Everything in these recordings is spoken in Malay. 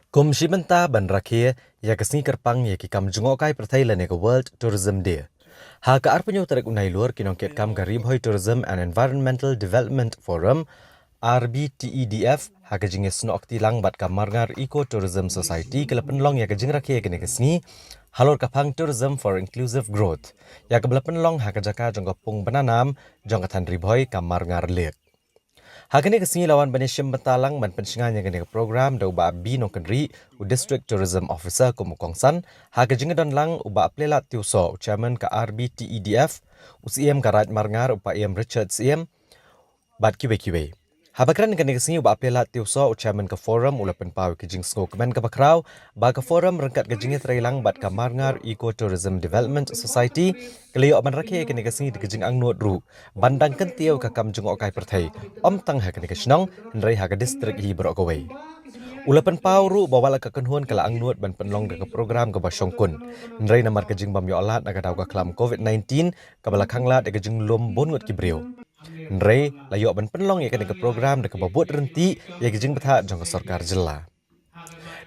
Komisi Benta ban Rakhe ya kesni Kyrpang ya kikam Jngohkai Pyrthei lane ke World Tourism Day. Ha ka arpenyo tarik unai luar kinongket kam garib Bhoi Tourism and Environmental Development Forum RBTEDF ha ka jinges no okti lang bat kam marngar Eco Tourism Society ke penlong ya ke jing Rakhe ke ne kesni halor kapang Tourism for Inclusive Growth ya ke penlong ha ka jaka jonggopung bananam jong kathan ribhoi kam marngar lek. Hakini kesini lawan Banishim Bentalang man pensingan yang kini program da uba bi no kendri u District Tourism Officer Kumukongsan ha kejingedon lang uba plelat tiuso chairman ka RBTEDF UCM karat marngar upa em Richard CM bat kiwe. Habakran kini kesini uba plelat tiuso chairman ka forum ula penpau kejing sngo kemen ka bakrau ba ka forum rengkat kejinge trailang bat ka marngar Eco Tourism Development Society kelio ban Rakhe kini kesini di kejing ang nuat ru bandang kentiau ka kam Jngohkai Pyrthei om tang ha kini kesnong nrai ha ka distrik hi brokawai ula penpau ru bawala ka kenhuan kala ang nuat ban penlong ka program ka basyongkun nrai namar kejing bam yo alat ka daw ka klam COVID-19 ka balakang lat ka kejing lom bonut kibreu nrai layo ban penlong ya ka program de ka babut renti ya kejing betha jong sarkar jilla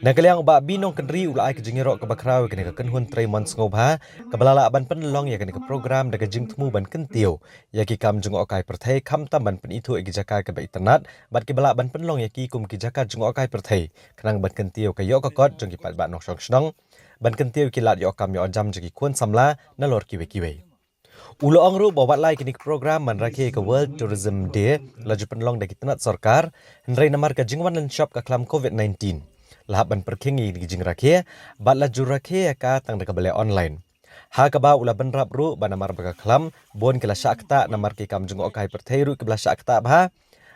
na kaliang ba binong kendri ulai kejing ro ka bakrau kene ka kenhun trai mon ngobha ka balala ban penlong ya kene ka program de kejing tmu ban kentiu ya ki kam Jngohkai Pyrthei kham tam ban penitu igi jaka ka ba internet bat ki bala ban penlong ya ki kum ki jaka Jngohkai Pyrthei kanang ban kentiu ka yo ka kot jong ki pat ba nok shong snong ban kentiu ki lat yo kam yo jam jagi kun samla na lor kiwe ulo angru bawat lai kini program man Rakhe ke World Tourism Day laju penlong de kitnat sarkar nrai namar ka jingwan lan shop ka klam COVID-19 lahap ban perkingi di jing Rakhe bat laju Rakhe ka tang de ka bale online ha ka ba ula ban rap ru ban namar ba klam bon kala syakta namar ki kam Jngohkai Pyrthei ru ke bala syakta ba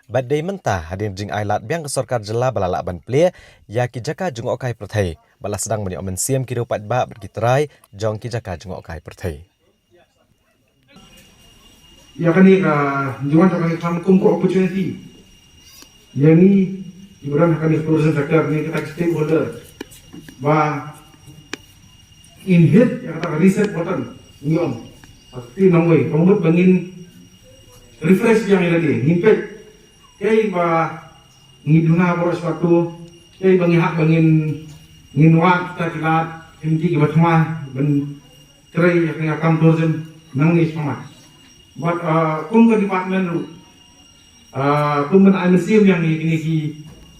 bat dei mentah hadin jing ailat biang ke sarkar jela balala ban ple ya ki jaka Jngohkai Pyrthei bala sedang menyo men siam ki ru pat ba berkitrai jong ki jaka Jngohkai Pyrthei ya kan ni jangan tak kami kum ko opportunity yang ni ibarat akan tourism sector ni kita stakeholder ba in hit yang kata reset button ngom pasti nongoi pemut bangin refresh yang lagi himpet kay ba ngiduna boros suatu kay bangin hak bangin nginwat kita kilat hindi kibatma ben tray yang akan tourism nang ni sama buat kum ke department ru kum ben museum yang ini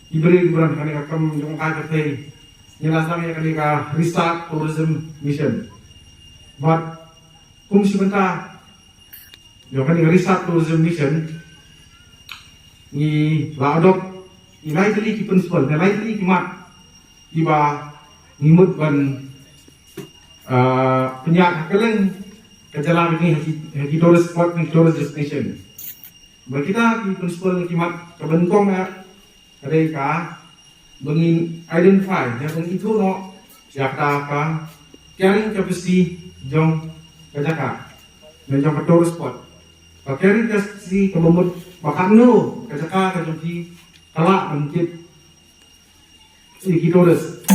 diberi bulan kali kam Jngohkai Pyrthei nyelasang yang kali ka research tourism mission buat kum sebentar yang kali research tourism mission ni la adopt ilai tadi ki principle ilai tadi ki mat tiba ngimut ban penyak keleng kejalan ini haki tourist spot ni tourist destination. Bagi kita di principle ni kimat kebenkong ya mereka bengin identify yang bengin itu no siapa apa carrying capacity jong kejaka dan jong tourist spot. Carrying capacity kebomot bahkan no kejaka kejong ki kalak bengkit si tourist.